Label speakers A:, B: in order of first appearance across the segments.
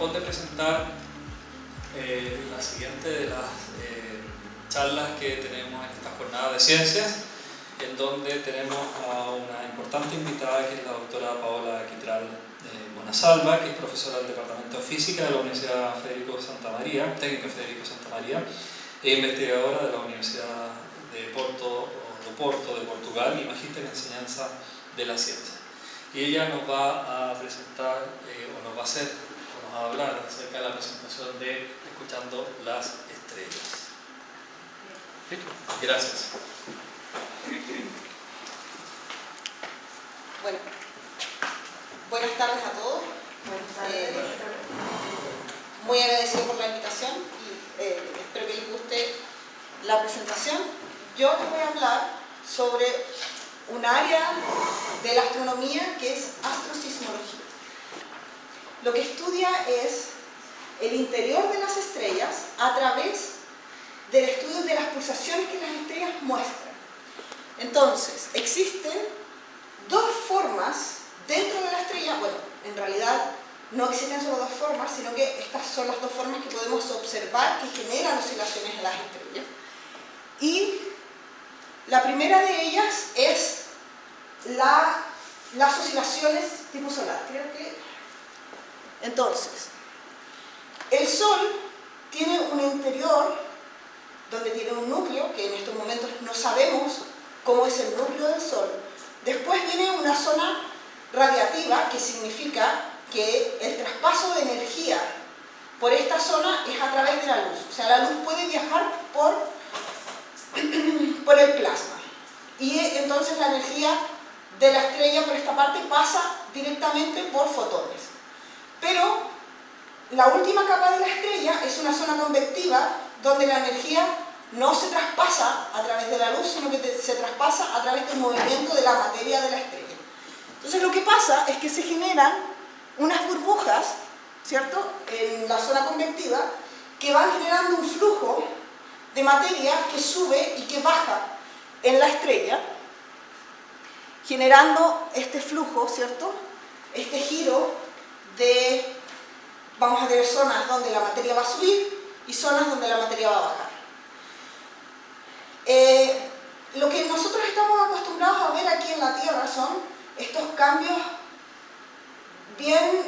A: corresponde presentar la siguiente de las charlas que tenemos en esta jornada de ciencias, en donde tenemos a una importante invitada que es la doctora Paola Quitral Bonasalva, que es profesora del Departamento de Física de la Universidad Federico Santa María, técnica Federico Santa María, e investigadora de la Universidad de Porto de Portugal y magíster en enseñanza de la ciencia. Y ella nos va a presentar, o nos va a hacer, o nos va a hablar acerca de la presentación de Escuchando las Estrellas. ¿Sí? Gracias.
B: Bueno, buenas tardes a todos. Muy agradecido por la invitación y espero que les guste la presentación. Yo les voy a hablar sobre un área de la astronomía que es astrosismología. Lo que estudia es el interior de las estrellas a través del estudio de las pulsaciones que las estrellas muestran. Entonces, existen dos formas dentro de la estrella, bueno, en realidad no existen solo dos formas, sino que estas son las dos formas que podemos observar que generan oscilaciones en las estrellas. Y la primera de ellas es las oscilaciones tipo solar. Creo que... Entonces, el Sol tiene un interior donde tiene un núcleo, que en estos momentos no sabemos cómo es el núcleo del Sol. Después viene una zona radiativa, que significa que el traspaso de energía por esta zona es a través de la luz. O sea, la luz puede viajar por el plasma. Y entonces la energía de la estrella por esta parte pasa directamente por fotones. Pero la última capa de la estrella es una zona convectiva donde la energía no se traspasa a través de la luz, sino que se traspasa a través del movimiento de la materia de la estrella. Entonces lo que pasa es que se generan unas burbujas, ¿cierto?, en la zona convectiva, que van generando un flujo de materia que sube y que baja en la estrella, generando este flujo, ¿cierto?, este giro de, vamos a tener zonas donde la materia va a subir y zonas donde la materia va a bajar. Lo que nosotros estamos acostumbrados a ver aquí en la Tierra son estos cambios bien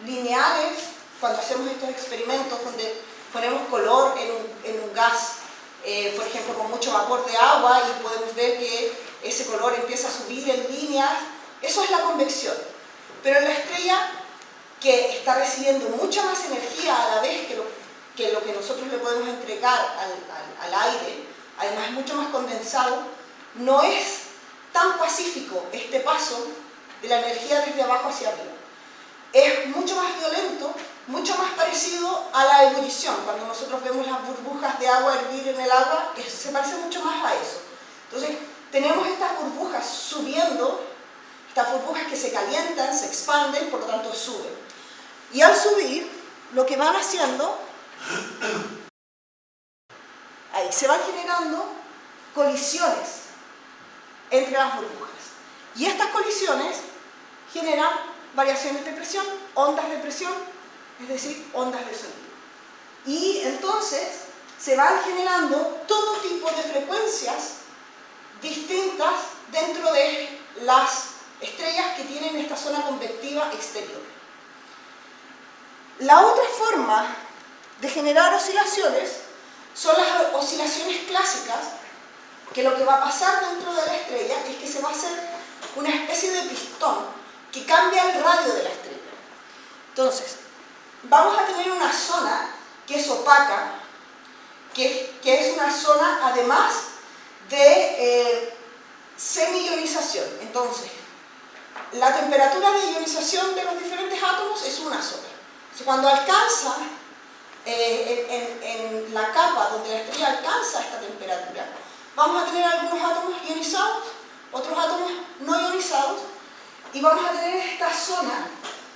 B: lineales cuando hacemos estos experimentos donde ponemos color en un gas, por ejemplo con mucho vapor de agua, y podemos ver que ese color empieza a subir en líneas. Eso es la convección. Pero en la estrella, que está recibiendo mucha más energía a la vez que lo que nosotros le podemos entregar al aire, además es mucho más condensado, no es tan pacífico este paso de la energía desde abajo hacia arriba. Es mucho más violento, mucho más parecido a la ebullición. Cuando nosotros vemos las burbujas de agua hervir en el agua, se parece mucho más a eso. Entonces, tenemos estas burbujas subiendo, estas burbujas que se calientan, se expanden, por lo tanto suben. Y al subir, lo que van haciendo, ahí se van generando colisiones entre las burbujas. Y estas colisiones generan variaciones de presión, ondas de presión, es decir, ondas de sonido. Y entonces se van generando todo tipo de frecuencias distintas dentro de las estrellas que tienen esta zona convectiva exterior. La otra forma de generar oscilaciones son las oscilaciones clásicas, que lo que va a pasar dentro de la estrella es que se va a hacer una especie de pistón que cambia el radio de la estrella. Entonces, vamos a tener una zona que es opaca, que es una zona además de semi-ionización. Entonces, la temperatura de ionización de los diferentes átomos es una sola. Entonces, cuando alcanza en la capa donde la estrella alcanza esta temperatura, vamos a tener algunos átomos ionizados, otros átomos no ionizados, y vamos a tener esta zona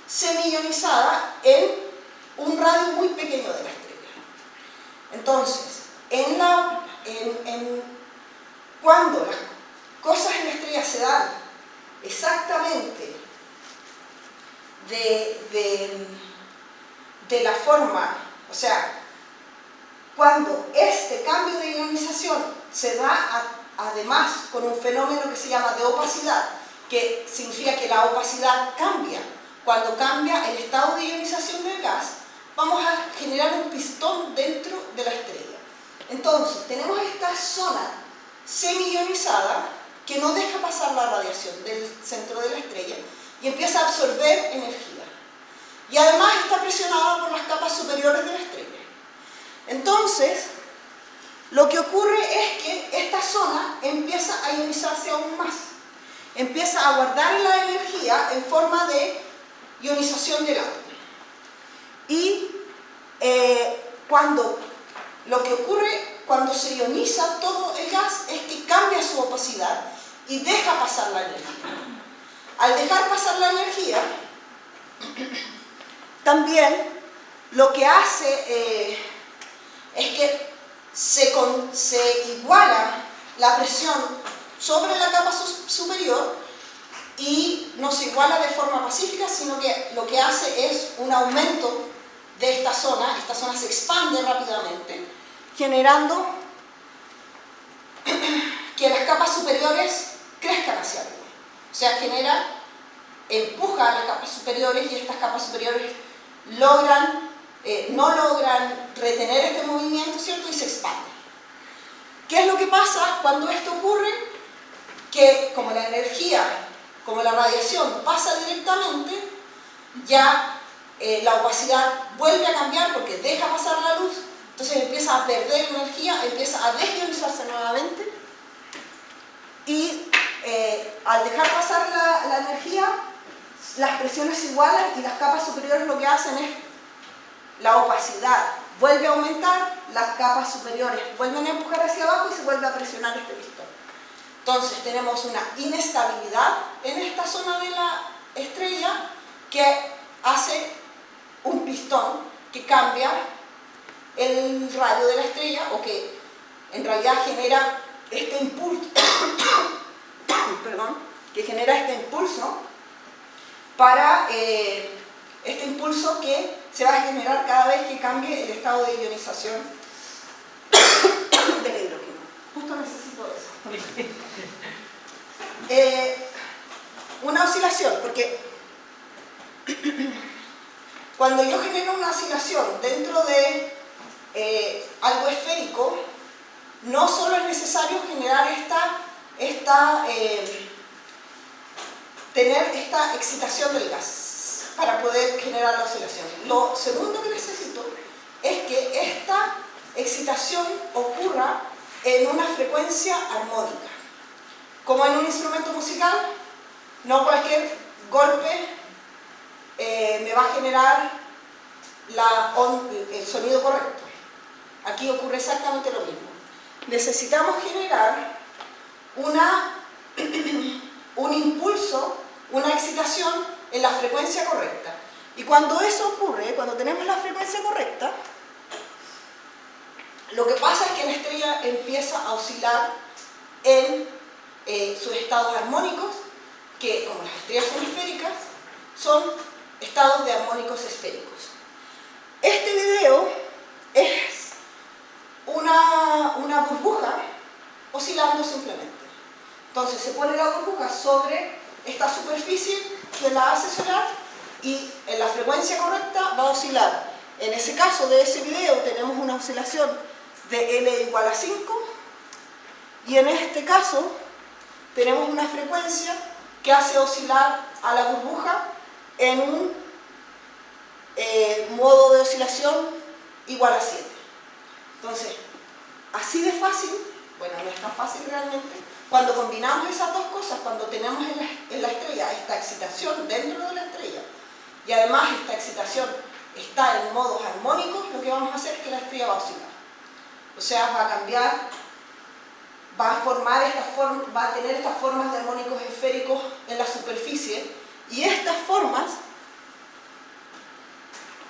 B: semi-ionizada en un radio muy pequeño de la estrella. Entonces, cuando las cosas en la estrella se dan exactamente de la forma, o sea, cuando este cambio de ionización se da además con un fenómeno que se llama de opacidad, que significa que la opacidad cambia. Cuando cambia el estado de ionización del gas, vamos a generar un pistón dentro de la estrella. Entonces, tenemos esta zona semi-ionizada que no deja pasar la radiación del centro de la estrella y empieza a absorber energía. Y además está presionada por las capas superiores de la estrella. Entonces, lo que ocurre es que esta zona empieza a ionizarse aún más. Empieza a guardar la energía en forma de ionización del átomo. Y lo que ocurre cuando se ioniza todo el gas es que cambia su opacidad y deja pasar la energía. Al dejar pasar la energía, también lo que hace es que se iguala la presión sobre la capa superior y no se iguala de forma pacífica, sino que lo que hace es un aumento de esta zona se expande rápidamente, generando que las capas superiores crezcan hacia arriba. O sea, empuja a las capas superiores y estas capas superiores no logran retener este movimiento, ¿cierto? Y se expanden. ¿Qué es lo que pasa cuando esto ocurre? Que como la energía, como la radiación pasa directamente, ya la opacidad vuelve a cambiar porque deja pasar la luz, entonces empieza a perder energía, empieza a desionizarse nuevamente y al dejar pasar la energía, las presiones se igualan y las capas superiores lo que hacen es la opacidad vuelve a aumentar, las capas superiores vuelven a empujar hacia abajo y se vuelve a presionar este pistón. Entonces tenemos una inestabilidad en esta zona de la estrella que hace un pistón que cambia el radio de la estrella o que en realidad genera este impulso, que genera este impulso para este impulso que se va a generar cada vez que cambie el estado de ionización del hidrógeno. Justo necesito eso. Una oscilación, porque cuando yo genero una oscilación dentro de algo esférico, no solo es necesario generar tener esta excitación del gas para poder generar la oscilación. Lo segundo que necesito es que esta excitación ocurra en una frecuencia armónica. Como en un instrumento musical, no cualquier golpe me va a generar el sonido correcto. Aquí ocurre exactamente lo mismo. Necesitamos generar un impulso, una excitación en la frecuencia correcta. Y cuando eso ocurre, cuando tenemos la frecuencia correcta, lo que pasa es que la estrella empieza a oscilar en sus estados armónicos, que como las estrellas son esféricas, son estados de armónicos esféricos. Este video es una burbuja oscilando simplemente. Entonces se pone la burbuja sobre esta superficie que la hace oscilar y en la frecuencia correcta va a oscilar. En ese caso de ese video tenemos una oscilación de L igual a 5 y en este caso tenemos una frecuencia que hace oscilar a la burbuja en un modo de oscilación igual a 7. Entonces, así de fácil, bueno, no es tan fácil realmente, cuando combinamos esas dos cosas, cuando tenemos en la estrella esta excitación dentro de la estrella y además esta excitación está en modos armónicos, lo que vamos a hacer es que la estrella va a oscilar. O sea, va a cambiar, va a tener estas formas de armónicos esféricos en la superficie y estas formas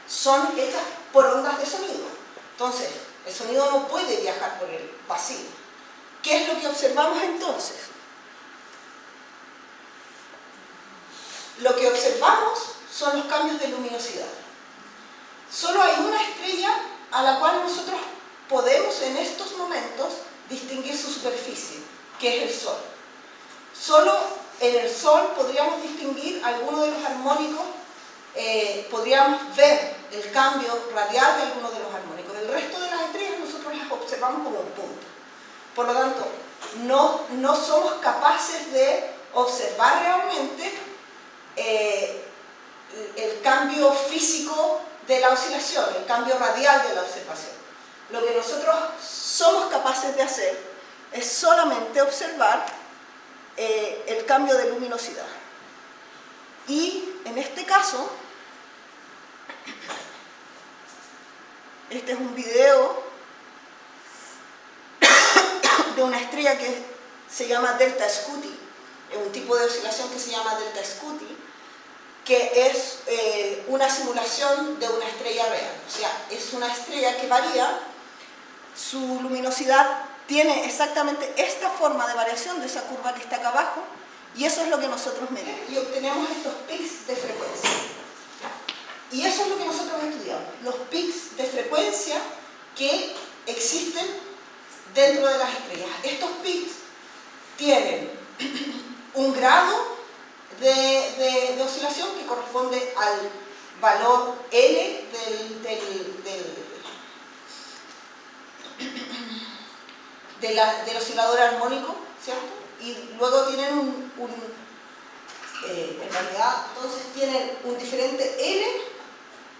B: son hechas por ondas de sonido. Entonces, el sonido no puede viajar por el vacío. ¿Qué es lo que observamos entonces? Lo que observamos son los cambios de luminosidad. solo hay una estrella a la cual nosotros podemos en estos momentos distinguir su superficie, que es el Sol. Solo en el Sol podríamos distinguir algunos de los armónicos, podríamos ver el cambio radial de algunos de los armónicos. El resto de las estrellas nosotros las observamos como un punto. Por lo tanto, no somos capaces de observar realmente el cambio físico de la oscilación, el cambio radial de la observación. Lo que nosotros somos capaces de hacer es solamente observar el cambio de luminosidad. Y en este caso, este es un video de una estrella que se llama Delta Scuti, un tipo de oscilación que se llama Delta Scuti, que es una simulación de una estrella real. O sea, es una estrella que varía, su luminosidad tiene exactamente esta forma de variación de esa curva que está acá abajo, y eso es lo que nosotros medimos. Y obtenemos estos pics de frecuencia. Y eso es lo que nosotros estudiamos, los pics de frecuencia que existen dentro de las estrellas. Estos pics tienen un grado de oscilación que corresponde al valor L del oscilador armónico, ¿cierto? Y luego tienen en realidad, entonces tienen un diferente L,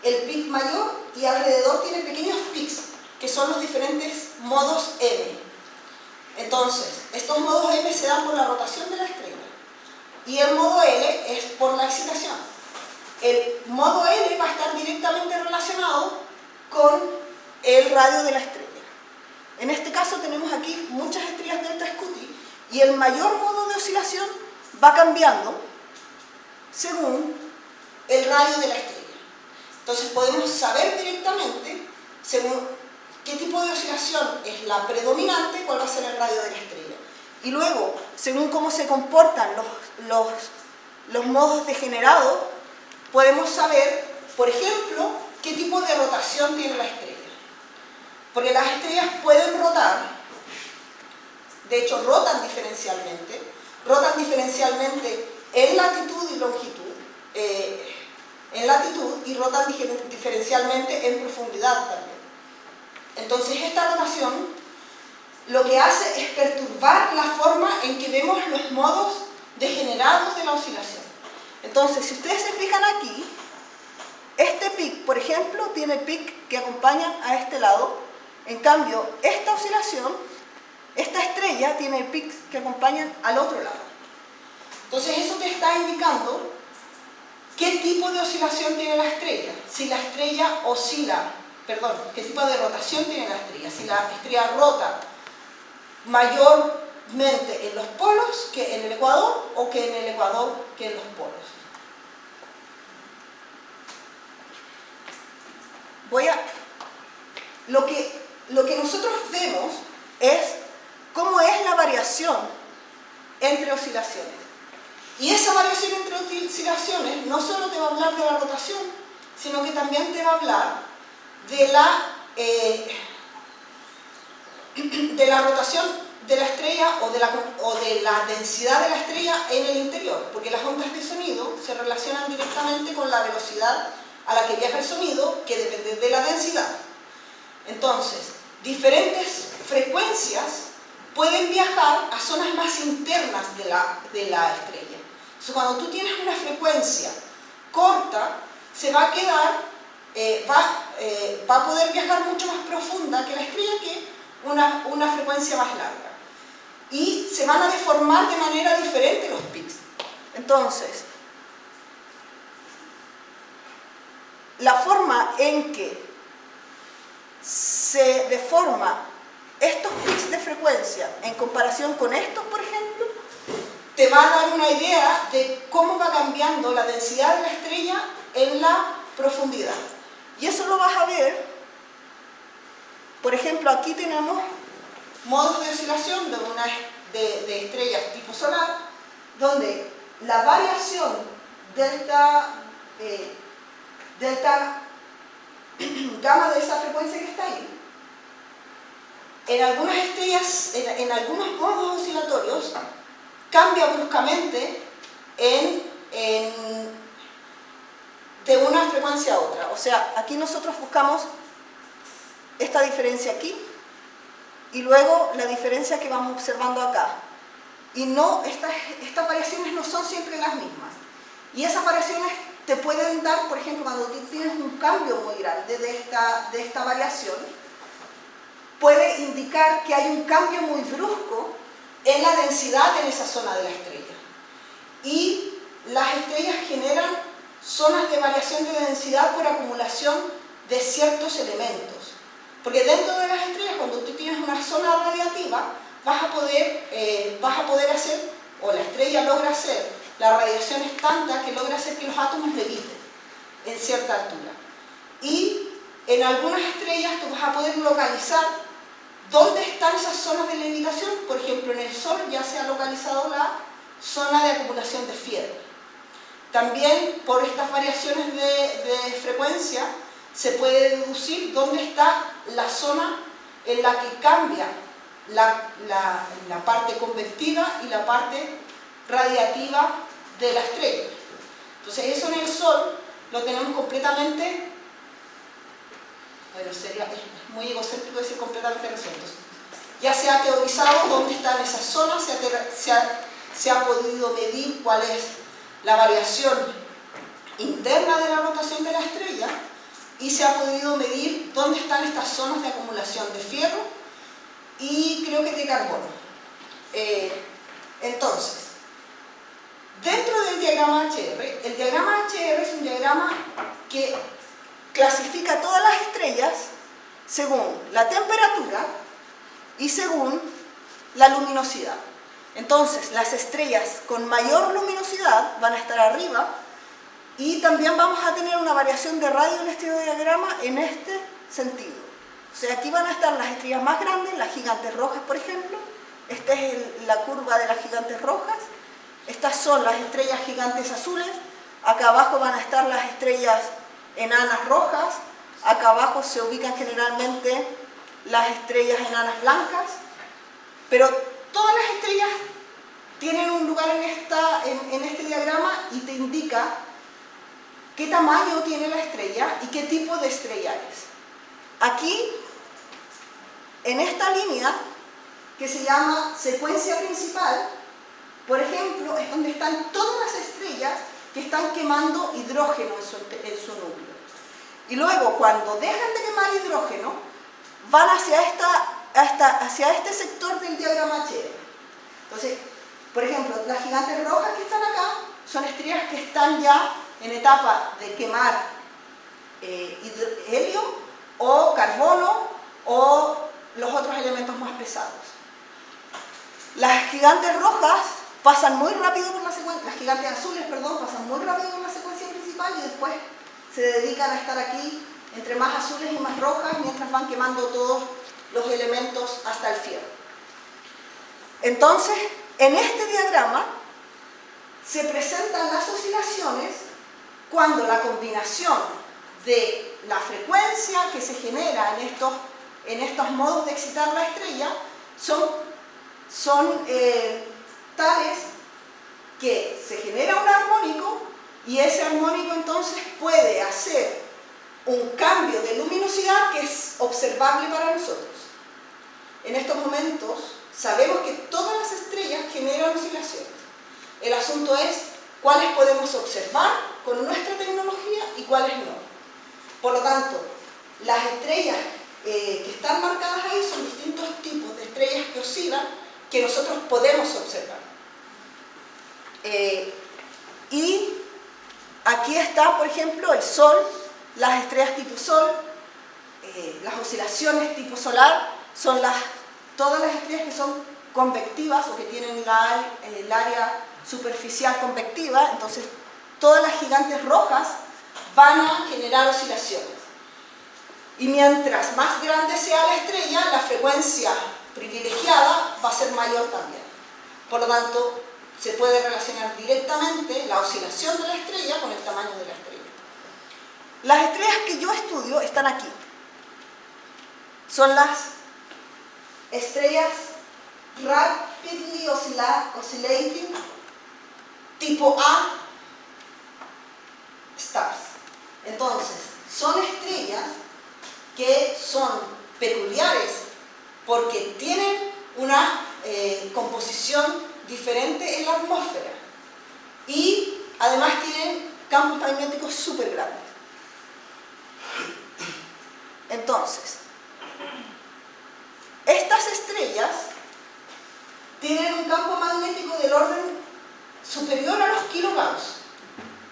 B: el pic mayor, y alrededor tienen pequeños pics, que son los diferentes modos M. Entonces, estos modos M se dan por la rotación de la estrella, y el modo L es por la excitación. El modo L va a estar directamente relacionado con el radio de la estrella. En este caso tenemos aquí muchas estrellas Delta Scuti, y el mayor modo de oscilación va cambiando según el radio de la estrella. Entonces podemos saber directamente, según qué tipo de oscilación es la predominante, cuál va a ser el radio de la estrella. Y luego, según cómo se comportan los modos degenerados, podemos saber, por ejemplo, qué tipo de rotación tiene la estrella. Porque las estrellas pueden rotar, de hecho rotan diferencialmente en latitud y longitud, y rotan diferencialmente en profundidad también. Entonces esta rotación lo que hace es perturbar la forma en que vemos los modos degenerados de la oscilación. Entonces, si ustedes se fijan aquí, este pic, por ejemplo, tiene pic que acompañan a este lado. En cambio, esta oscilación, esta estrella tiene pics que acompañan al otro lado. Entonces eso te está indicando qué tipo de oscilación tiene la estrella. Si la estrella oscila, qué tipo de rotación tiene la estrella. Si la estrella rota mayormente en los polos que en el ecuador, o que en el ecuador que en los polos. Lo que nosotros vemos es cómo es la variación entre oscilaciones. Y esa variación entre oscilaciones no solo te va a hablar de la rotación, sino que también te va a hablar de la rotación de la estrella o de la densidad de la estrella en el interior, porque las ondas de sonido se relacionan directamente con la velocidad a la que viaja el sonido, que depende de la densidad. Entonces, diferentes frecuencias pueden viajar a zonas más internas de la estrella. Entonces, cuando tú tienes una frecuencia corta, se va a quedar, va a poder viajar mucho más profunda que la estrella, que una frecuencia más larga. Y se van a deformar de manera diferente los pics. Entonces, la forma en que se deforma estos pics de frecuencia en comparación con estos, por ejemplo, te va a dar una idea de cómo va cambiando la densidad de la estrella en la profundidad. Y eso lo vas a ver, por ejemplo, aquí tenemos modos de oscilación de estrellas tipo solar, donde la variación delta gamma de esa frecuencia que está ahí, en algunas estrellas, en algunos modos oscilatorios, cambia bruscamente de una frecuencia a otra. O sea, aquí nosotros buscamos esta diferencia aquí y luego la diferencia que vamos observando acá. Y no, estas variaciones no son siempre las mismas. Y esas variaciones te pueden dar, por ejemplo, cuando tú tienes un cambio muy grande de esta variación, puede indicar que hay un cambio muy brusco en la densidad en esa zona de la estrella. Y las estrellas generan zonas de variación de densidad por acumulación de ciertos elementos. Porque dentro de las estrellas, cuando tú tienes una zona radiativa, vas a poder hacer, o la estrella logra hacer, la radiación es tanta que logra hacer que los átomos leviten en cierta altura. Y en algunas estrellas tú vas a poder localizar dónde están esas zonas de levitación. Por ejemplo, en el Sol ya se ha localizado la zona de acumulación de fierro. También por estas variaciones de frecuencia se puede deducir dónde está la zona en la que cambia la parte convectiva y la parte radiativa de la estrella. Entonces eso en el Sol lo tenemos completamente, bueno, sería muy egocéntrico decir completamente resuelto. Ya se ha teorizado dónde están esas zonas, se ha podido medir cuál es la variación interna de la rotación de la estrella y se ha podido medir dónde están estas zonas de acumulación de fierro y creo que de carbono. Entonces, dentro del diagrama HR, el diagrama HR es un diagrama que clasifica todas las estrellas según la temperatura y según la luminosidad. Entonces, las estrellas con mayor luminosidad van a estar arriba y también vamos a tener una variación de radio en este diagrama en este sentido. O sea, aquí van a estar las estrellas más grandes, las gigantes rojas, por ejemplo. Esta es la curva de las gigantes rojas. Estas son las estrellas gigantes azules. Acá abajo van a estar las estrellas enanas rojas. Acá abajo se ubican generalmente las estrellas enanas blancas. Pero todas las estrellas tienen un lugar en este diagrama y te indica qué tamaño tiene la estrella y qué tipo de estrella es. Aquí, en esta línea, que se llama secuencia principal, por ejemplo, es donde están todas las estrellas que están quemando hidrógeno en su núcleo. Y luego, cuando dejan de quemar hidrógeno, van hacia este sector del diagrama HR. Entonces, por ejemplo, las gigantes rojas que están acá son estrellas que están ya en etapa de quemar helio o carbono o los otros elementos más pesados. Las gigantes rojas pasan muy rápido por la secuencia, las gigantes azules, perdón, pasan muy rápido por la secuencia principal y después se dedican a estar aquí entre más azules y más rojas mientras van quemando todos los elementos hasta el fierro. Entonces, en este diagrama se presentan las oscilaciones cuando la combinación de la frecuencia que se genera en estos modos de excitar la estrella son tales que se genera un armónico y ese armónico entonces puede hacer un cambio de luminosidad que es observable para nosotros. En estos momentos sabemos que todas las estrellas generan oscilaciones. El asunto es cuáles podemos observar con nuestra tecnología y cuáles no. Por lo tanto, las estrellas que están marcadas ahí son distintos tipos de estrellas que oscilan que nosotros podemos observar. Y aquí está, por ejemplo, el Sol, las estrellas tipo Sol, las oscilaciones tipo solar, son todas las estrellas que son convectivas o que tienen el área superficial convectiva. Entonces, todas las gigantes rojas van a generar oscilaciones. Y mientras más grande sea la estrella, la frecuencia privilegiada va a ser mayor también. Por lo tanto, se puede relacionar directamente la oscilación de la estrella con el tamaño de la estrella. Las estrellas que yo estudio están aquí. son las estrellas Rapidly Oscillating tipo A stars. Entonces, son estrellas que son peculiares porque tienen una composición diferente en la atmósfera y además tienen campos magnéticos súper grandes. Entonces, estas estrellas tienen un campo magnético del orden superior a los kilogauss.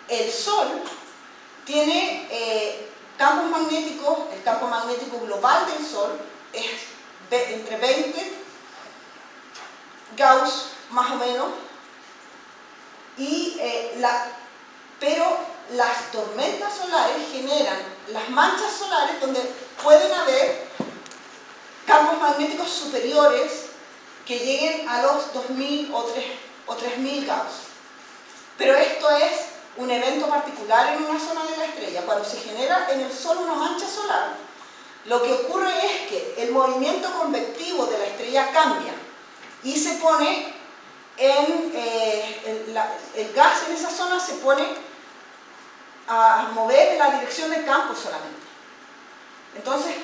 B: El Sol tiene campos magnéticos, el campo magnético global del Sol es entre 20 Gauss más o menos, pero las tormentas solares generan las manchas solares donde pueden haber campos magnéticos superiores que lleguen a los 2000 o 3000 Gauss. Pero esto es un evento particular en una zona de la estrella. Cuando se genera en el Sol una mancha solar, lo que ocurre es que el movimiento convectivo de la estrella cambia y se pone el gas en esa zona se pone a mover en la dirección del campo solamente. Entonces,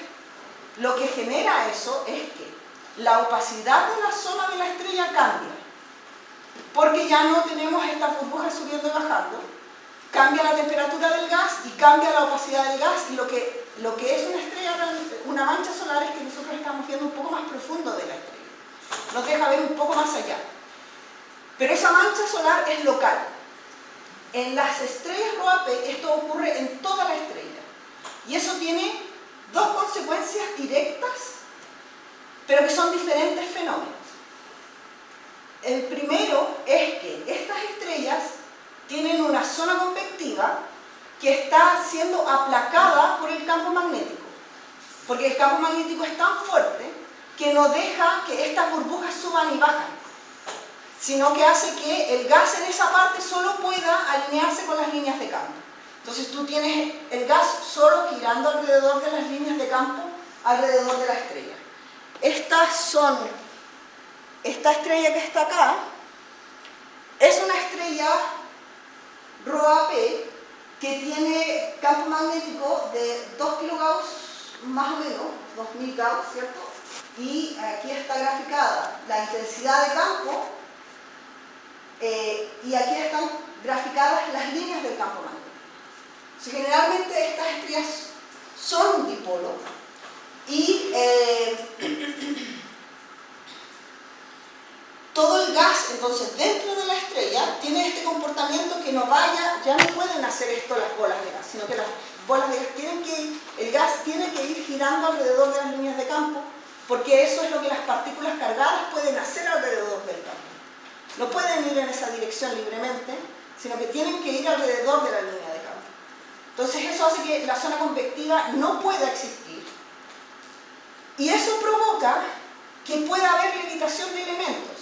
B: lo que genera eso es que la opacidad de la zona de la estrella cambia, porque ya no tenemos estas burbujas subiendo y bajando, cambia la temperatura del gas y cambia la opacidad del gas, y lo que es una estrella, una mancha solar, es que nosotros estamos viendo un poco más profundo de la estrella, nos deja ver un poco más allá. Pero esa mancha solar es local. En las estrellas ROAP esto ocurre en toda la estrella, y eso tiene dos consecuencias directas, pero que son diferentes fenómenos. El primero es que estas estrellas tienen una zona convectiva que está siendo aplacada por el campo magnético, porque el campo magnético es tan fuerte que no deja que estas burbujas suban y bajan, sino que hace que el gas en esa parte solo pueda alinearse con las líneas de campo. Entonces tú tienes el gas solo girando alrededor de las líneas de campo, alrededor de la estrella. Esta estrella que está acá es una estrella ROAP que tiene campo magnético de 2 kilogauss más o menos, 2000 Gauss, ¿cierto? Y aquí está graficada la intensidad de campo y aquí están graficadas las líneas del campo magnético. Generalmente estas estrellas son un dipolo y todo el gas, entonces, dentro de la estrella tiene este comportamiento que no vaya, ya no pueden hacer esto las bolas de gas, sino que las bolas de gas el gas tiene que ir girando alrededor de las líneas de campo, porque eso es lo que las partículas cargadas pueden hacer alrededor del campo. No pueden ir en esa dirección libremente, sino que tienen que ir alrededor de la línea de campo. Entonces eso hace que la zona convectiva no pueda existir. Y eso provoca que pueda haber levitación de elementos,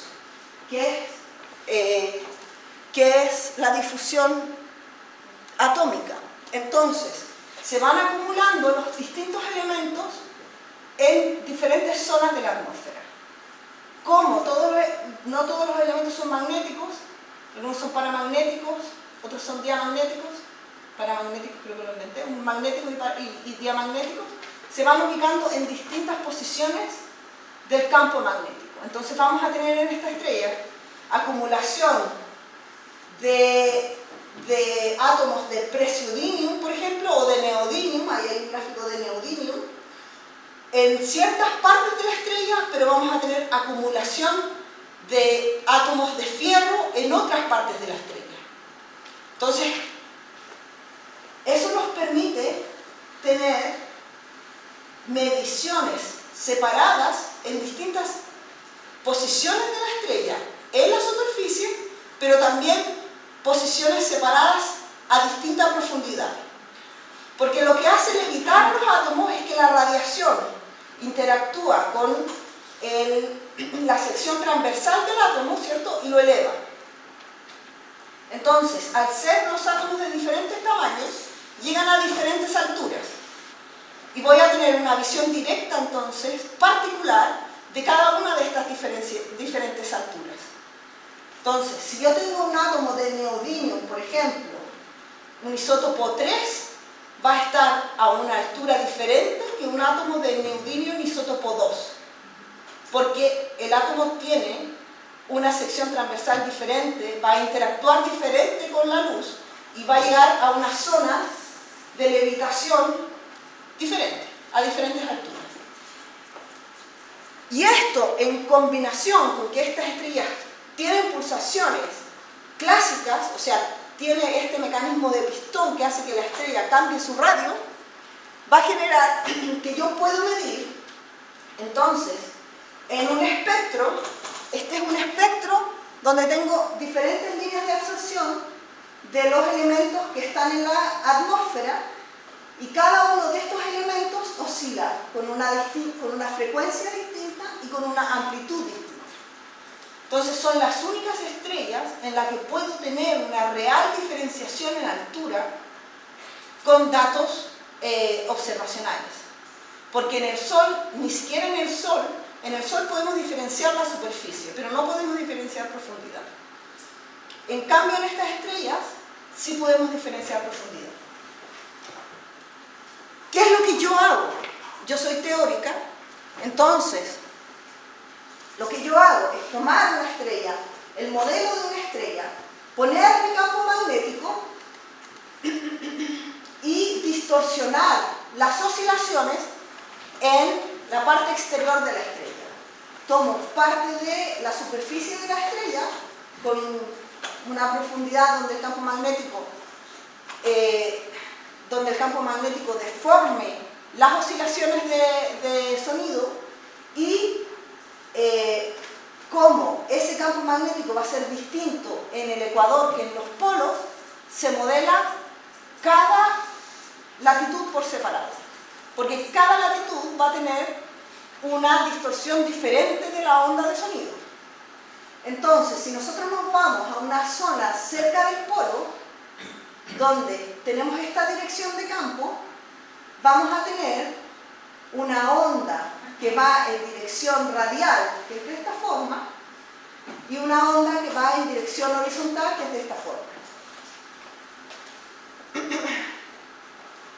B: que es la difusión atómica. Entonces, se van acumulando los distintos elementos en diferentes zonas de la atmósfera. Como no todos los elementos son magnéticos, algunos son paramagnéticos, otros son diamagnéticos, paramagnéticos creo que lo inventé, magnéticos y diamagnéticos, se van ubicando en distintas posiciones del campo magnético. Entonces vamos a tener en esta estrella acumulación de átomos de presiodinium, por ejemplo, o de neodinium, ahí hay un gráfico de neodinium, en ciertas partes de la estrella, pero vamos a tener acumulación de átomos de fierro en otras partes de la estrella. Entonces, eso nos permite tener mediciones separadas en distintas posiciones de la estrella, en la superficie, pero también posiciones separadas a distinta profundidad. Porque lo que hace levitar los átomos es que la radiación interactúa con la sección transversal del átomo, ¿cierto? Y lo eleva. Entonces, al ser los átomos de diferentes tamaños, llegan a diferentes alturas. y voy a tener una visión directa entonces, particular, de cada una de estas diferentes alturas. Entonces, si yo tengo un átomo de neodimio, por ejemplo, un isótopo 3, va a estar a una altura diferente que un átomo de neodimio en isótopo 2, porque el átomo tiene una sección transversal diferente, va a interactuar diferente con la luz y va a llegar a una zona de levitación diferente, a diferentes alturas. Y esto, en combinación con que estas estrellas tienen pulsaciones clásicas, o sea, tiene este mecanismo de pistón que hace que la estrella cambie su radio, va a generar que yo puedo medir, entonces, en un espectro, este es un espectro donde tengo diferentes líneas de absorción de los elementos que están en la atmósfera, y cada uno de estos elementos oscila con una frecuencia distinta y con una amplitud distinta. Entonces son las únicas estrellas en las que puedo tener una real diferenciación en altura con datos observacionales. Porque en el Sol, ni siquiera en el Sol podemos diferenciar la superficie, pero no podemos diferenciar profundidad. En cambio, en estas estrellas sí podemos diferenciar profundidad. ¿Qué es lo que yo hago? Yo soy teórica, entonces lo que yo hago es tomar una estrella, el modelo de una estrella, ponerle campo magnético y distorsionar las oscilaciones en la parte exterior de la estrella. Tomo parte de la superficie de la estrella con una profundidad donde el campo magnético deforme las oscilaciones de sonido, y como ese campo magnético va a ser distinto en el ecuador que en los polos, se modela cada latitud por separado, porque cada latitud va a tener una distorsión diferente de la onda de sonido. Entonces, si nosotros nos vamos a una zona cerca del polo, donde tenemos esta dirección de campo, vamos a tener una onda que va en dirección radial, que es de esta forma, y una onda que va en dirección horizontal, que es de esta forma.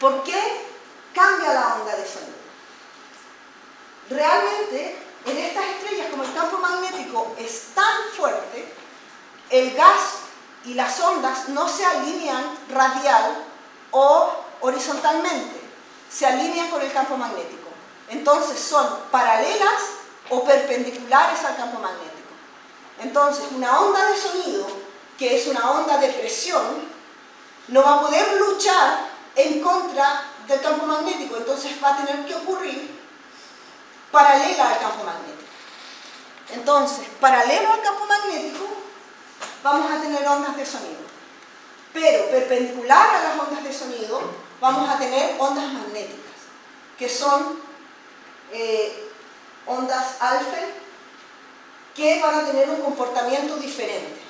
B: ¿Por qué cambia la onda de sonido? Realmente, en estas estrellas, como el campo magnético es tan fuerte, el gas y las ondas no se alinean radial o horizontalmente, se alinean con el campo magnético. Entonces son paralelas o perpendiculares al campo magnético. Entonces una onda de sonido, que es una onda de presión, no va a poder luchar en contra del campo magnético, entonces va a tener que ocurrir paralela al campo magnético. Entonces, paralelo al campo magnético, vamos a tener ondas de sonido. Pero perpendicular a las ondas de sonido, vamos a tener ondas magnéticas, que son ondas alfa, que van a tener un comportamiento diferente.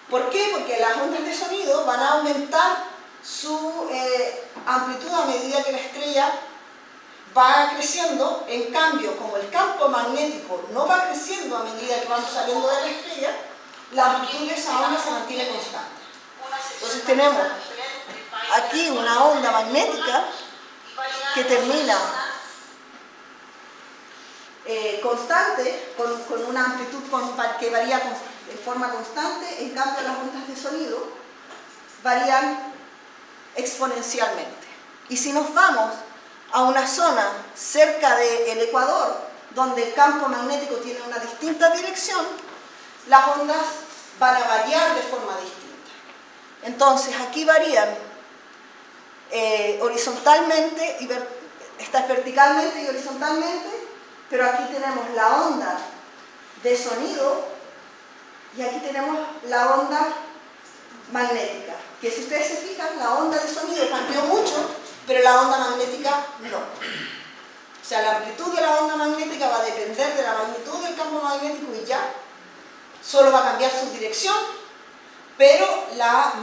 B: ¿Por qué? Porque las ondas de sonido van a aumentar su amplitud a medida que la estrella va creciendo. En cambio, como el campo magnético no va creciendo a medida que vamos saliendo de la estrella, la amplitud de esa onda se mantiene constante. Entonces tenemos aquí una onda magnética que termina constante, con una amplitud que varía en forma constante. En cambio, las ondas de sonido varían exponencialmente. Y si nos vamos a una zona cerca del ecuador, donde el campo magnético tiene una distinta dirección, las ondas van a variar de forma distinta. Entonces, aquí varían horizontalmente, esta es verticalmente y horizontalmente, pero aquí tenemos la onda de sonido y aquí tenemos la onda magnética, que si ustedes se fijan, la onda de sonido cambió mucho, pero la onda magnética no. O sea, la amplitud de la onda magnética va a depender de la magnitud del campo magnético y ya. Solo va a cambiar su dirección, pero la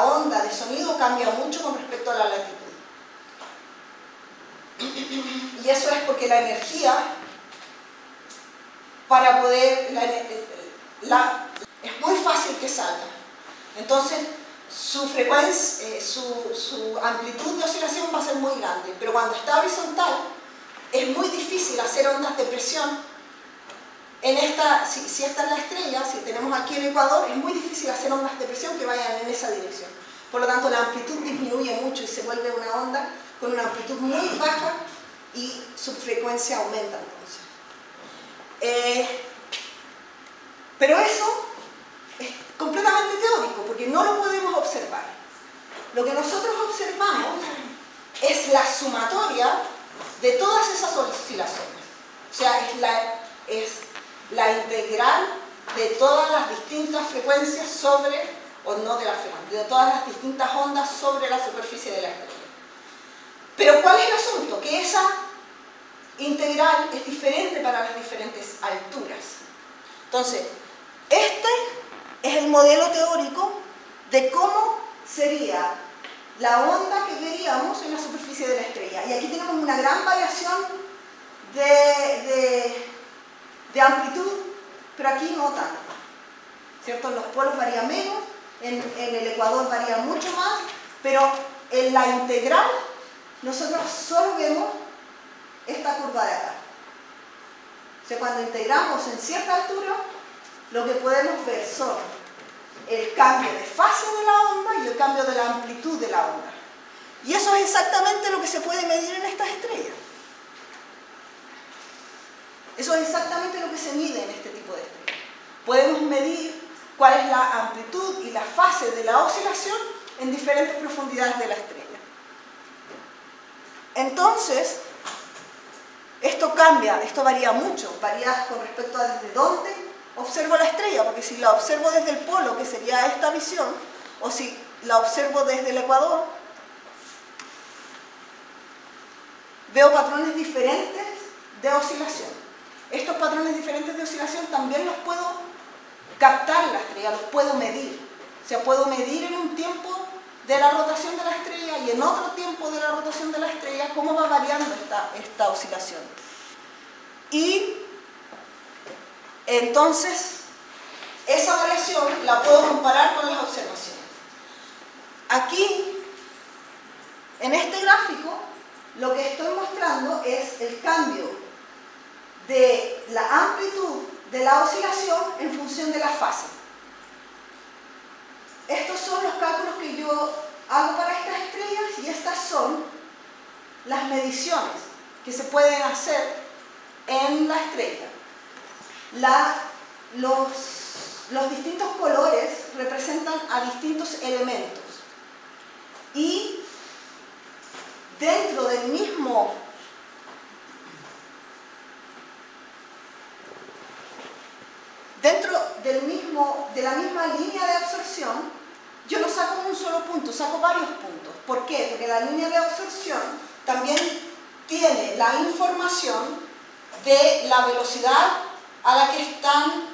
B: onda de sonido cambia mucho con respecto a la latitud. y eso es porque la energía, para poder, es muy fácil que salga. Entonces, su frecuencia, su amplitud de oscilación va a ser muy grande, pero cuando está horizontal, es muy difícil hacer ondas de presión. Si esta es la estrella, si tenemos aquí el ecuador, es muy difícil hacer ondas de presión que vayan en esa dirección. Por lo tanto, la amplitud disminuye mucho y se vuelve una onda con una amplitud muy baja y su frecuencia aumenta entonces. Pero eso es completamente teórico, porque no lo podemos observar. Lo que nosotros observamos es la sumatoria de todas esas oscilaciones. O sea, es la integral de todas las distintas frecuencias sobre, o no de las frecuencias, de todas las distintas ondas sobre la superficie de la estrella. Pero ¿cuál es el asunto? Que esa integral es diferente para las diferentes alturas. Entonces, este es el modelo teórico de cómo sería la onda que veríamos en la superficie de la estrella. Y aquí tenemos una gran variación de amplitud, pero aquí no tanto, ¿cierto? En los polos varía menos, en el ecuador varía mucho más, pero en la integral nosotros solo vemos esta curva de acá. O sea, cuando integramos en cierta altura, lo que podemos ver son el cambio de fase de la onda y el cambio de la amplitud de la onda. Y eso es exactamente lo que se puede medir en estas estrellas. Eso es exactamente lo que se mide en este tipo de estrellas. Podemos medir cuál es la amplitud y la fase de la oscilación en diferentes profundidades de la estrella. Entonces, esto cambia, esto varía mucho, varía con respecto a desde dónde observo la estrella, porque si la observo desde el polo, que sería esta visión, o si la observo desde el ecuador, veo patrones diferentes de oscilación. Estos patrones diferentes de oscilación también los puedo captar en la estrella, los puedo medir. O sea, puedo medir en un tiempo de la rotación de la estrella y en otro tiempo de la rotación de la estrella cómo va variando esta oscilación. Y entonces, esa variación la puedo comparar con las observaciones. Aquí, en este gráfico, lo que estoy mostrando es el cambio de la amplitud de la oscilación en función de la fase. Estos son los cálculos que yo hago para estas estrellas y estas son las mediciones que se pueden hacer en la estrella. Los distintos colores representan a distintos elementos y dentro del mismo de la misma línea de absorción, yo no saco un solo punto, saco varios puntos. ¿Por qué? Porque la línea de absorción también tiene la información de la velocidad a la que están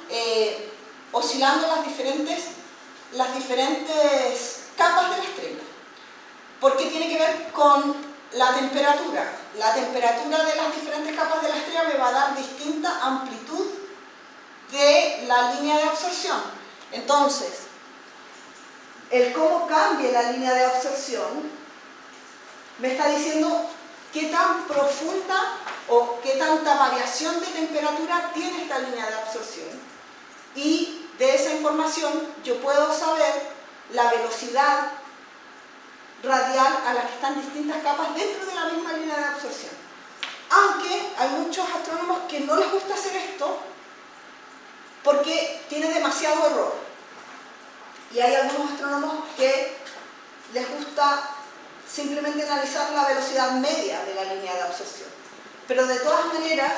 B: oscilando las diferentes capas de la estrella. Porque tiene que ver con la temperatura. La temperatura de las diferentes capas de la estrella me va a dar distinta amplitud de la línea de absorción. Entonces, el cómo cambie la línea de absorción me está diciendo qué tan profunda o qué tanta variación de temperatura tiene esta línea de absorción. Y de esa información yo puedo saber la velocidad radial a la que están distintas capas dentro de la misma línea de absorción. Aunque hay muchos astrónomos que no les gusta hacer esto porque tiene demasiado error. Y hay algunos astrónomos que les gusta simplemente analizar la velocidad media de la línea de absorción. Pero de todas maneras,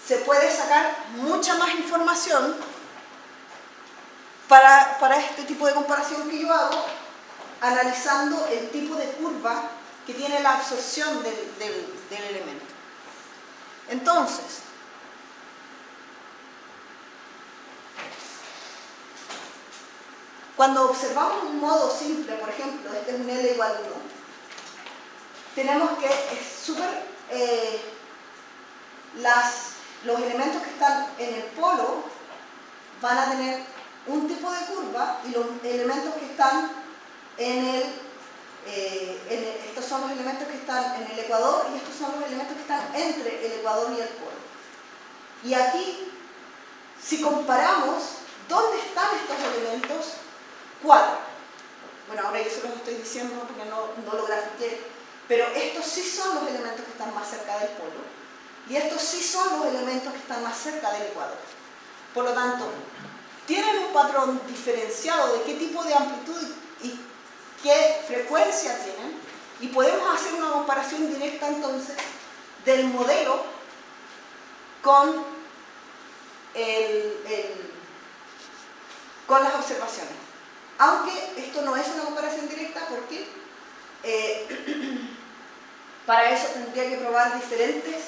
B: se puede sacar mucha más información para este tipo de comparación que yo hago, analizando el tipo de curva que tiene la absorción del elemento. Entonces, cuando observamos un modo simple, por ejemplo, este es un L igual a 1, tenemos que los elementos que están en el polo van a tener un tipo de curva y los elementos que están estos son los elementos que están en el ecuador y estos son los elementos que están entre el ecuador y el polo. Y aquí, si comparamos dónde están estos elementos, cuadran. Bueno, ahora yo se los estoy diciendo porque no lo grafiqué, pero estos sí son los elementos que están más cerca del polo y estos sí son los elementos que están más cerca del ecuador. Por lo tanto, tienen un patrón diferenciado de qué tipo de amplitud y qué frecuencia tienen, y podemos hacer una comparación directa entonces del modelo con las observaciones. Aunque esto no es una comparación directa porque para eso tendría que probar diferentes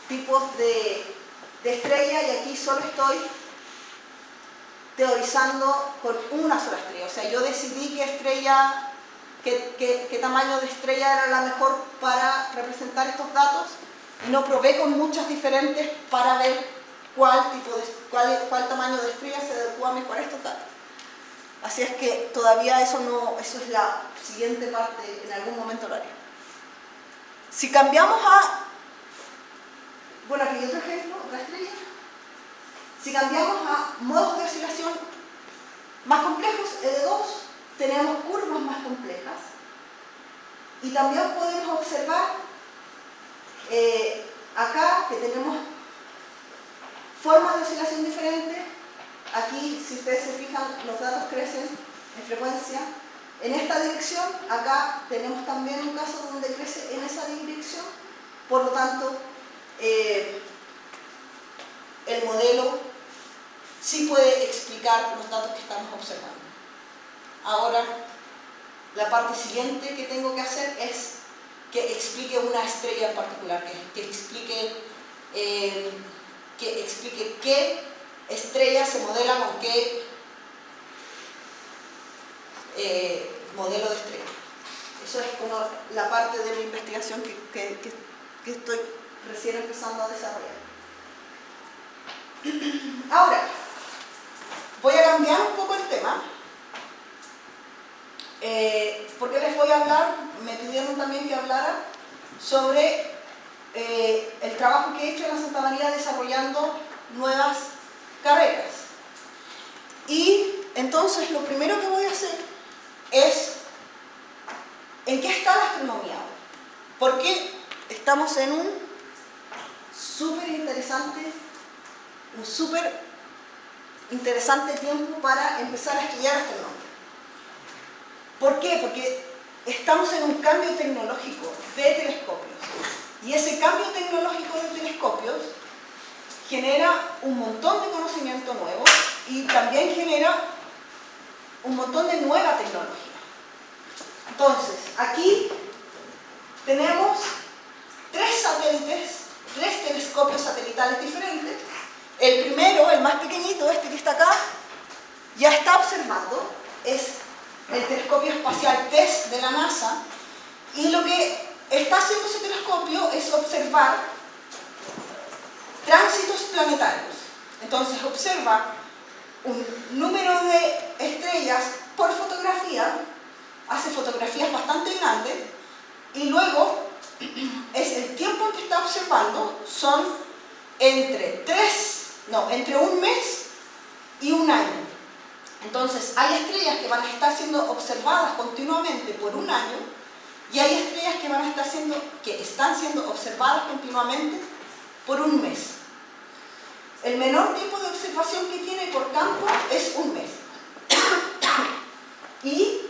B: tipos de estrella, y aquí solo estoy teorizando con una sola estrella. O sea, yo decidí qué tamaño de estrella era la mejor para representar estos datos y no probé con muchas diferentes para ver cuál tamaño de estrella se adecua mejor a estos datos. Así es que todavía eso es la siguiente parte, en algún momento lo haré. Si cambiamos bueno, aquí hay otro ejemplo, otra estrella. Si cambiamos a modos de oscilación más complejos, E2, tenemos curvas más complejas. Y también podemos observar acá que tenemos formas de oscilación diferentes. Aquí, si ustedes se fijan, los datos crecen en frecuencia en esta dirección. Acá tenemos también un caso donde crece en esa dirección. Por lo tanto, el modelo sí puede explicar los datos que estamos observando. Ahora, la parte siguiente que tengo que hacer es que explique una estrella en particular, que explique qué estrella se modela con qué modelo de estrella. Eso es como la parte de mi investigación que estoy recién empezando a desarrollar. Ahora, voy a cambiar un poco el tema, porque les voy a hablar, me pidieron también que hablara sobre el trabajo que he hecho en la Santa María desarrollando nuevas carreras. Y entonces lo primero que voy a hacer es ¿en qué está la astronomía ahora? Porque estamos en un súper interesante tiempo para empezar a estudiar astronomía. ¿Por qué? Porque estamos en un cambio tecnológico de telescopios. Y ese cambio tecnológico de telescopios genera un montón de conocimiento nuevo y también genera un montón de nueva tecnología. Entonces, aquí tenemos tres telescopios satelitales diferentes. El primero, el más pequeñito, este que está acá, ya está observando, es el telescopio espacial TESS de la NASA, y lo que está haciendo ese telescopio es observar tránsitos planetarios. Entonces observa un número de estrellas por fotografía, hace fotografías bastante grandes, y luego es el tiempo en que está observando son entre un mes y un año. Entonces hay estrellas que van a estar siendo observadas continuamente por un año y hay estrellas que están siendo observadas continuamente por un mes. El menor tiempo de observación que tiene por campo es un mes. Y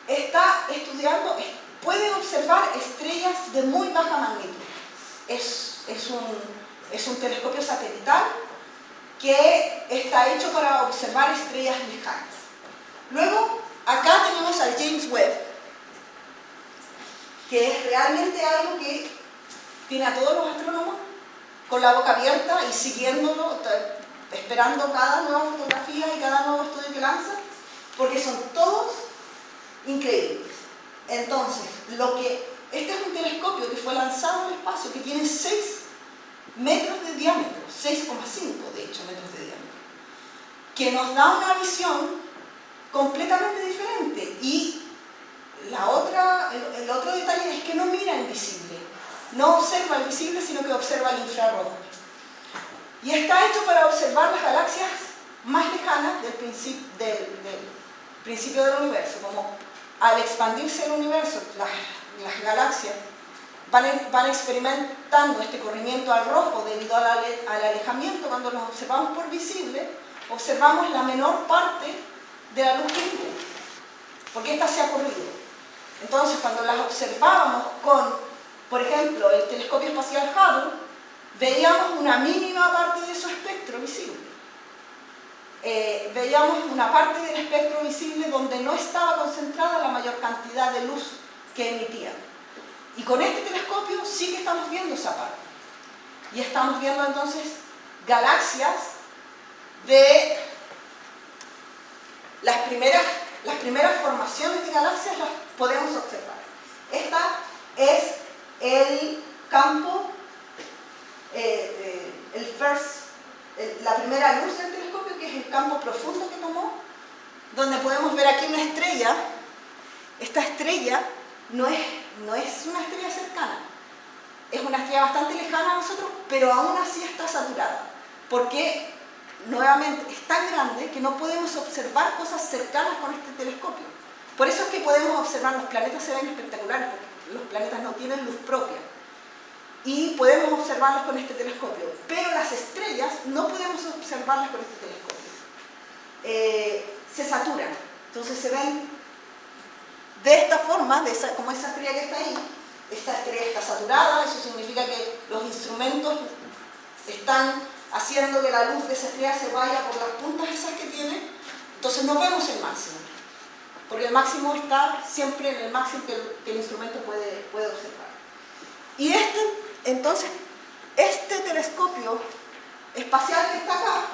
B: está estudiando, puede observar estrellas de muy baja magnitud. Es un telescopio satelital que está hecho para observar estrellas lejanas. Luego, acá tenemos al James Webb, que es realmente algo que tiene a todos los astrónomos con la boca abierta y siguiéndolo, esperando cada nueva fotografía y cada nuevo estudio que lanza, porque son todos increíbles. Entonces, este es un telescopio que fue lanzado al espacio que tiene 6 metros de diámetro, 6,5 de hecho metros de diámetro, que nos da una visión completamente diferente. Y el otro detalle es que no mira el visible, no observa el visible, sino que observa el infrarrojo. Y está hecho para observar las galaxias más lejanas del principio del universo. Como al expandirse el universo, las galaxias van experimentando este corrimiento al rojo debido al alejamiento. Cuando los observamos por visible, observamos la menor parte de la luz que emite, porque esta se ha corrido. Entonces, cuando las observábamos con, por ejemplo, el telescopio espacial Hubble, veíamos una mínima parte de su espectro visible. Veíamos una parte del espectro visible donde no estaba concentrada la mayor cantidad de luz que emitían. Y con este telescopio sí que estamos viendo esa parte. Y estamos viendo entonces galaxias de las primeras formaciones de galaxias, las podemos observar. Esta es el campo, la primera luz del telescopio, que es el campo profundo que tomó, donde podemos ver aquí una estrella. Esta estrella no es una estrella cercana, es una estrella bastante lejana a nosotros, pero aún así está saturada, porque nuevamente es tan grande que no podemos observar cosas cercanas con este telescopio. Por eso es que podemos observar, los planetas se ven espectaculares, porque los planetas no tienen luz propia, y podemos observarlos con este telescopio, pero las estrellas no podemos observarlas con este telescopio. Se saturan, entonces se ven de esta forma, como esa estrella que está ahí. Esta estrella está saturada, eso significa que los instrumentos están haciendo que la luz de esa estrella se vaya por las puntas esas que tiene. Entonces no vemos el máximo, porque el máximo está siempre en el máximo que el instrumento puede observar. Y entonces, este telescopio espacial que está acá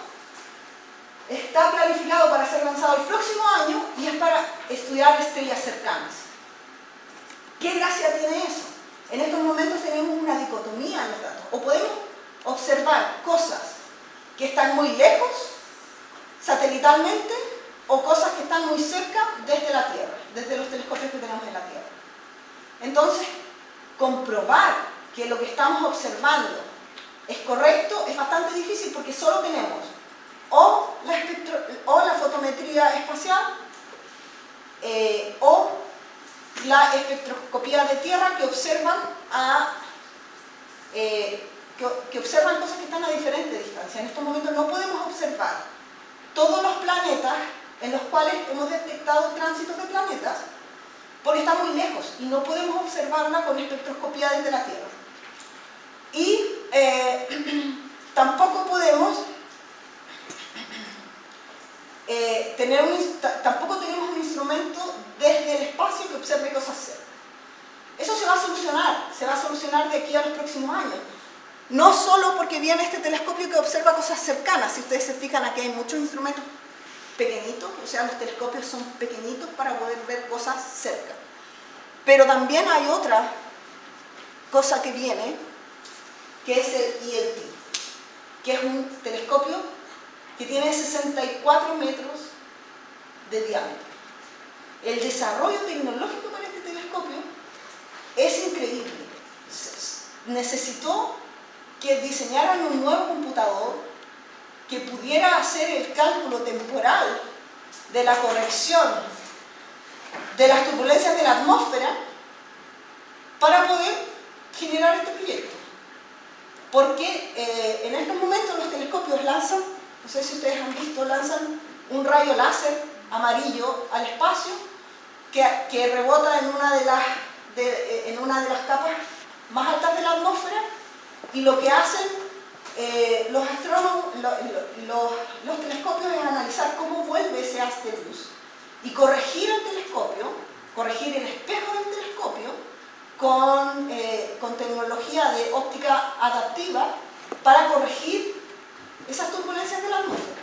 B: está planificado para ser lanzado el próximo año y es para estudiar estrellas cercanas. ¿Qué gracia tiene eso? En estos momentos tenemos una dicotomía en los datos. O podemos observar cosas que están muy lejos, satelitalmente, o cosas que están muy cerca desde la Tierra, desde los telescopios que tenemos en la Tierra. Entonces, comprobar que lo que estamos observando es correcto es bastante difícil, porque solo tenemos o la fotometría espacial o la espectroscopía de tierra, que observan cosas que están a diferente distancia. En estos momentos no podemos observar todos los planetas en los cuales hemos detectado tránsitos de planetas, porque están muy lejos y no podemos observarla con espectroscopía desde la Tierra. Y tampoco podemos tampoco tenemos un instrumento desde el espacio que observe cosas cerca. Eso se va a solucionar de aquí a los próximos años. No solo porque viene este telescopio que observa cosas cercanas. Si ustedes se fijan, aquí hay muchos instrumentos pequeñitos, o sea, los telescopios son pequeñitos para poder ver cosas cerca. Pero también hay otra cosa que viene, que es el ELT, que es un telescopio que tiene 64 metros de diámetro. El desarrollo tecnológico para este telescopio es increíble. Necesitó que diseñaran un nuevo computador que pudiera hacer el cálculo temporal de la corrección de las turbulencias de la atmósfera para poder generar este proyecto. Porque en estos momentos los telescopios lanzan, no sé si ustedes han visto, lanzan un rayo láser amarillo al espacio que rebota en una de las capas más altas de la atmósfera, y lo que hacen los astrónomos, los telescopios, es analizar cómo vuelve ese haz de luz y corregir el telescopio, corregir el espejo del telescopio con tecnología de óptica adaptiva para corregir esas turbulencias de la atmósfera.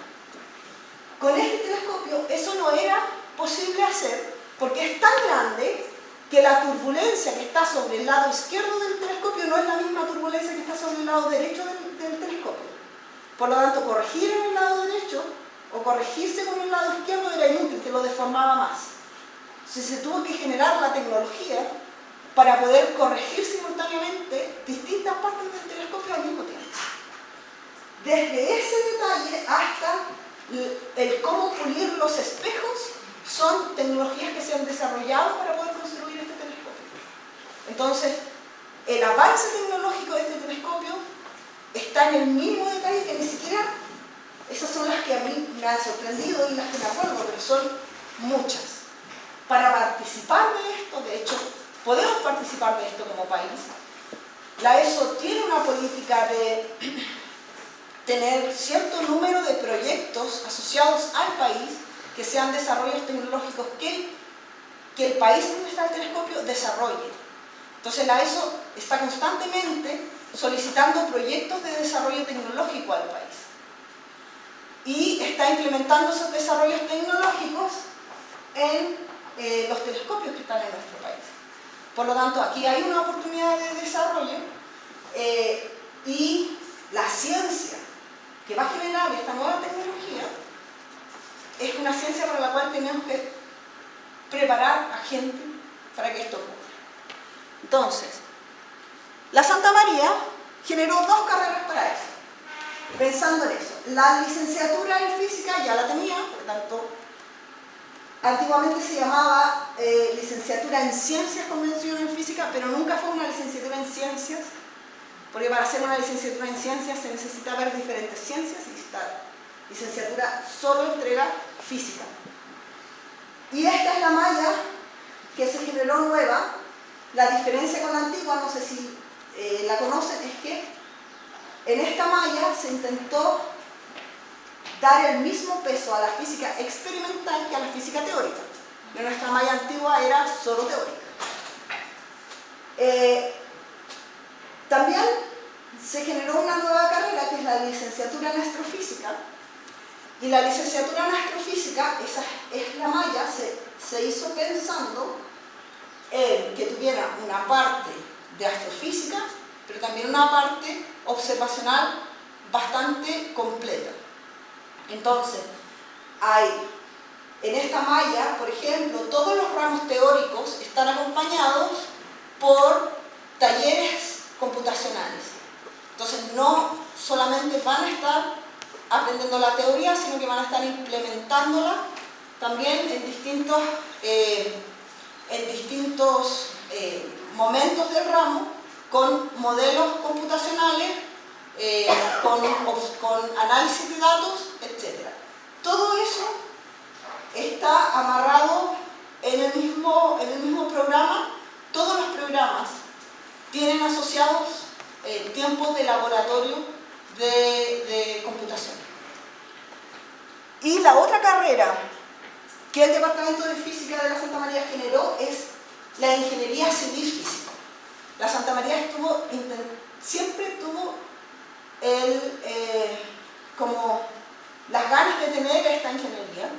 B: Con este telescopio eso no era posible hacer, porque es tan grande que la turbulencia que está sobre el lado izquierdo del telescopio no es la misma turbulencia que está sobre el lado derecho del telescopio. Por lo tanto, corregir en el lado derecho o corregirse con el lado izquierdo era inútil, que lo deformaba más. Entonces se tuvo que generar la tecnología para poder corregir simultáneamente distintas partes del telescopio al mismo tiempo. Desde ese detalle hasta el cómo pulir los espejos son tecnologías que se han desarrollado para poder construir este telescopio. Entonces, el avance tecnológico de este telescopio está en el mínimo detalle, que ni siquiera esas son las que a mí me han sorprendido y las que me acuerdo, pero son muchas. Para participar de esto, de hecho, podemos participar de esto como país. La ESO tiene una política de tener cierto número de proyectos asociados al país que sean desarrollos tecnológicos que el país donde está el telescopio desarrolle. Entonces la ESO está constantemente solicitando proyectos de desarrollo tecnológico al país y está implementando esos desarrollos tecnológicos en los telescopios que están en nuestro país. Por lo tanto, aquí hay una oportunidad de desarrollo y la ciencia que va a generar esta nueva tecnología es una ciencia para la cual tenemos que preparar a gente para que esto ocurra. Entonces, la Santa María generó dos carreras para eso, pensando en eso. La licenciatura en física ya la tenía, por lo tanto, antiguamente se llamaba licenciatura en ciencias con mención en física, pero nunca fue una licenciatura en ciencias, porque para hacer una licenciatura en ciencias se necesita ver diferentes ciencias y esta licenciatura solo entrega física. Y esta es la malla que se generó nueva. La diferencia con la antigua, no sé si la conocen, es que en esta malla se intentó dar el mismo peso a la física experimental que a la física teórica. En nuestra malla antigua era solo teórica. También se generó una nueva carrera que es la licenciatura en astrofísica, y la licenciatura en astrofísica, esa es la malla, se hizo pensando en que tuviera una parte de astrofísica, pero también una parte observacional bastante completa. Entonces, hay en esta malla, por ejemplo, todos los ramos teóricos están acompañados por talleres computacionales. Entonces, no solamente van a estar aprendiendo la teoría, sino que van a estar implementándola también en distintos momentos del ramo, con modelos computacionales, con análisis de datos, etc. Todo eso está amarrado en el mismo programa. Todos los programas tienen asociados tiempos de laboratorio de computación. Y la otra carrera que el Departamento de Física de la Santa María generó es la Ingeniería Civil Física. La Santa María siempre tuvo como las ganas de tener esta ingeniería,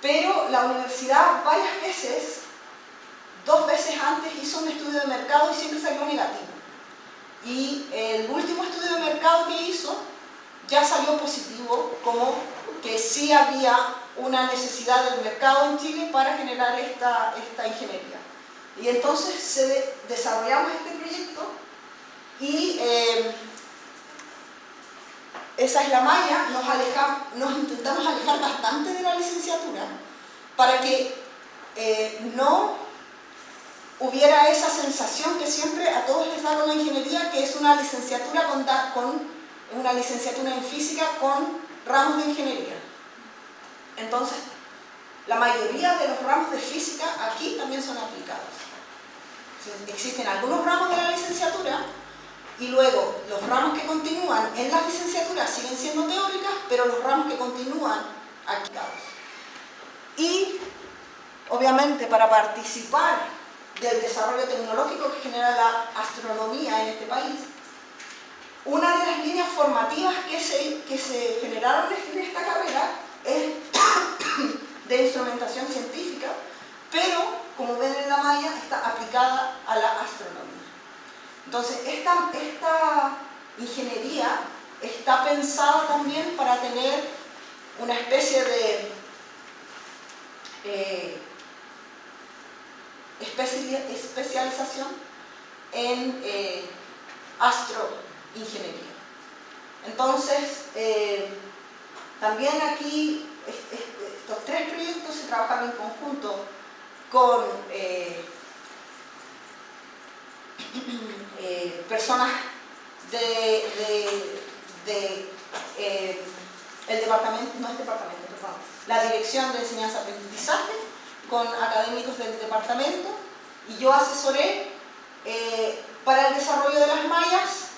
B: pero la universidad varias veces, 2 veces antes, hizo un estudio de mercado y siempre salió negativo. Y el último estudio de mercado que hizo ya salió positivo, como que sí había una necesidad del mercado en Chile para generar esta ingeniería. Y entonces desarrollamos este proyecto y esa es la malla. Nos intentamos alejar bastante de la licenciatura para que no hubiera esa sensación que siempre a todos les da con la ingeniería, que es una licenciatura una licenciatura en física con ramos de ingeniería. Entonces, la mayoría de los ramos de física aquí también son aplicados. Existen algunos ramos de la licenciatura y luego los ramos que continúan en las licenciaturas siguen siendo teóricas, pero los ramos que continúan aplicados. Y, obviamente, para participar del desarrollo tecnológico que genera la astronomía en este país, una de las líneas formativas que se generaron en esta carrera es de instrumentación científica, pero como ven en la malla, está aplicada a la astronomía. Entonces, esta ingeniería está pensada también para tener una especie de especialización en astroingeniería. Entonces, también aquí estos tres proyectos se trabajaron en conjunto con personas el departamento, no es departamento, perdón, la Dirección de Enseñanza-Aprendizaje, con académicos del departamento, y yo asesoré para el desarrollo de las mallas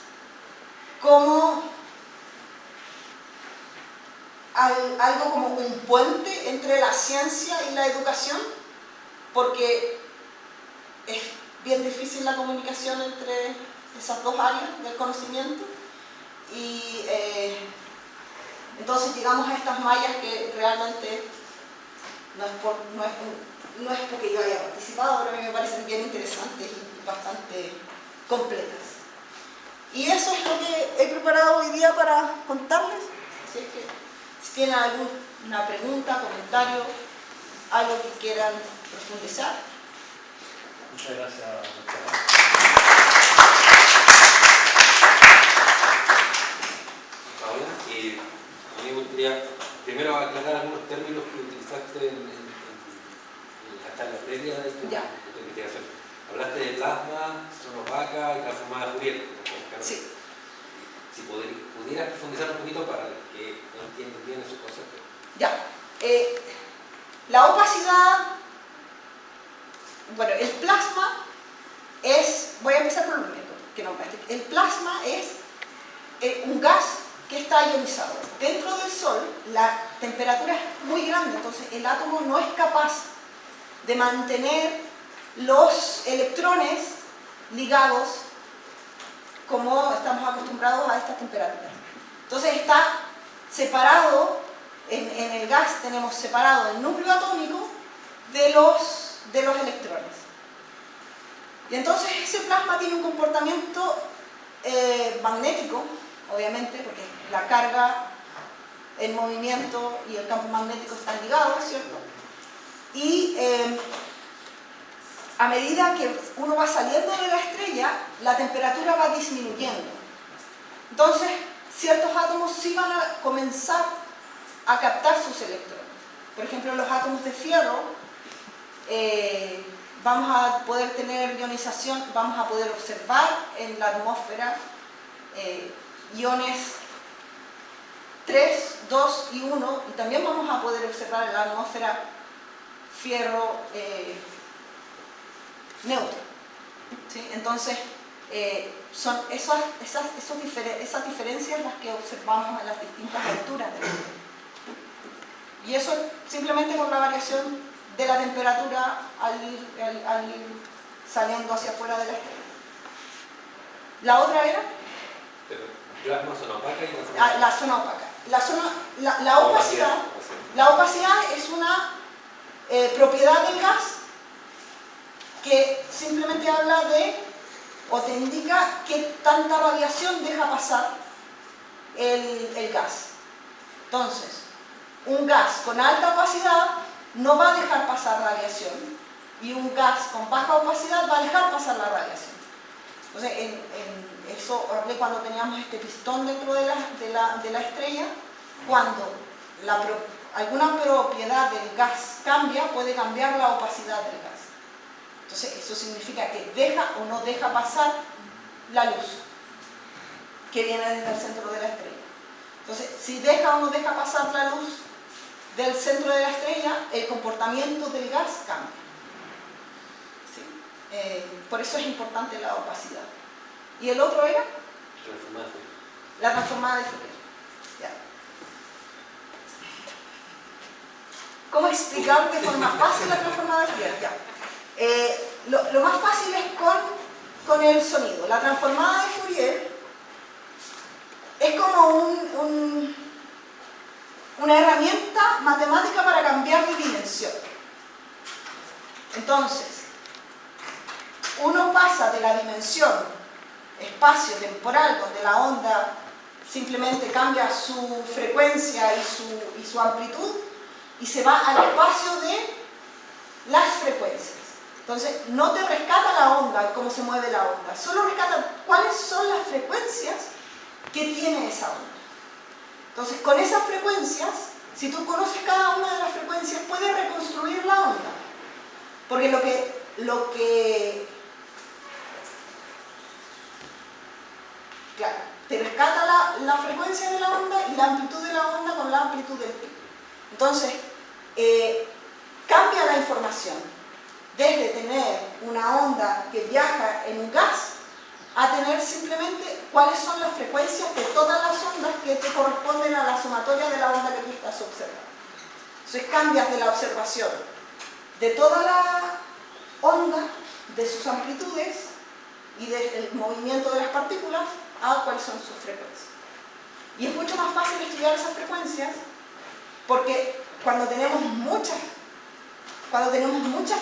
B: como algo como un puente entre la ciencia y la educación, porque es bien difícil la comunicación entre esas dos áreas del conocimiento, y entonces llegamos a estas mallas que realmente no es porque yo haya participado, pero a mí me parecen bien interesantes y bastante completas. Y eso es lo que he preparado hoy día para contarles. Así es que si tienen alguna pregunta, comentario, algo que quieran profundizar.
A: Muchas gracias, doctora.
C: Paola, a mí me gustaría primero aclarar algunos términos que utilizaste en la charla previa de tu investigación. Hablaste de plasma, zona opaca y transformada de Fourier.
B: Sí.
C: Si pudieras profundizar un poquito para que no entiendan bien esos conceptos.
B: Ya. La opacidad, bueno, el plasma es, voy a empezar por lo primero que nombraste. El plasma es un gas que está ionizado. Dentro del Sol la temperatura es muy grande, entonces el átomo no es capaz de mantener los electrones ligados como estamos acostumbrados a estas temperaturas. Entonces está separado, en el gas tenemos separado el núcleo atómico de los electrones. Y entonces ese plasma tiene un comportamiento magnético, obviamente, porque la carga, el movimiento y el campo magnético están ligados, ¿cierto? Y a medida que uno va saliendo de la estrella, la temperatura va disminuyendo. Entonces, ciertos átomos sí van a comenzar a captar sus electrones. Por ejemplo, los átomos de fierro, vamos a poder tener ionización, vamos a poder observar en la atmósfera iones 3, 2 y 1, y también vamos a poder observar en la atmósfera fierro neutro. ¿Sí? Entonces, son esas diferencias las que observamos a las distintas alturas del cielo. Y eso simplemente por la variación de la temperatura al ir saliendo hacia afuera de la estrella. La otra era
C: Plasma, zona opaca y
B: la zona opaca. La opacidad es una propiedad del gas que simplemente habla de, o te indica qué tanta radiación deja pasar el gas. Entonces, un gas con alta opacidad no va a dejar pasar radiación, y un gas con baja opacidad va a dejar pasar la radiación. Entonces, eso hablé cuando teníamos este pistón dentro de la estrella. Cuando alguna propiedad del gas cambia, puede cambiar la opacidad del gas. Entonces, eso significa que deja o no deja pasar la luz que viene desde el centro de la estrella. Entonces, si deja o no deja pasar la luz del centro de la estrella, el comportamiento del gas cambia. ¿Sí? Por eso es importante la opacidad. ¿Y el otro era? La transformada de Fourier. Ya. ¿Cómo explicar de forma fácil la transformada de Fourier? Ya. Lo más fácil es con el sonido. La transformada de Fourier es como una herramienta matemática para cambiar de dimensión. Entonces, uno pasa de la dimensión espacio-temporal, donde la onda simplemente cambia su frecuencia y su amplitud, y se va al espacio de las frecuencias. Entonces, no te rescata la onda, cómo se mueve la onda, solo rescata cuáles son las frecuencias que tiene esa onda. Entonces, con esas frecuencias, si tú conoces cada una de las frecuencias, puedes reconstruir la onda. Porque claro, te rescata la frecuencia de la onda y la amplitud de la onda con la amplitud del pico. Entonces, cambia la información. Desde tener una onda que viaja en un gas, a tener simplemente cuáles son las frecuencias de todas las ondas que te corresponden a la sumatoria de la onda que tú estás observando. Entonces cambias de la observación de toda la onda, de sus amplitudes y del movimiento de las partículas a cuáles son sus frecuencias. Y es mucho más fácil estudiar esas frecuencias porque cuando tenemos muchas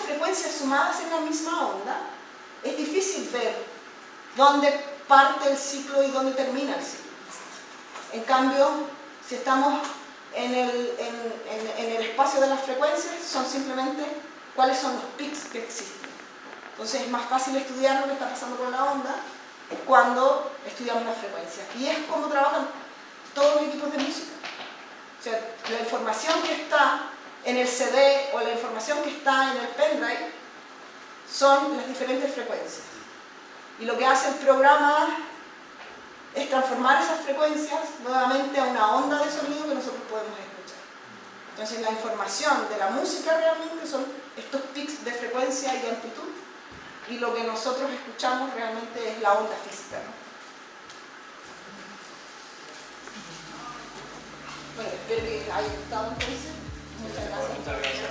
B: frecuencias sumadas en la misma onda, es difícil ver dónde parte el ciclo y dónde termina el ciclo. En cambio, si estamos en el espacio de las frecuencias, son simplemente cuáles son los pics que existen. Entonces es más fácil estudiar lo que está pasando con la onda cuando estudiamos las frecuencias. Y es como trabajan todos los equipos de música. O sea, la información que está en el CD o la información que está en el pendrive son las diferentes frecuencias. Y lo que hace el programa es transformar esas frecuencias nuevamente a una onda de sonido que nosotros podemos escuchar. Entonces la información de la música realmente son estos pics de frecuencia y amplitud, y lo que nosotros escuchamos realmente es la onda física, ¿no? Bueno, espero que haya gustado entonces. Muchas gracias.
A: Muchas gracias.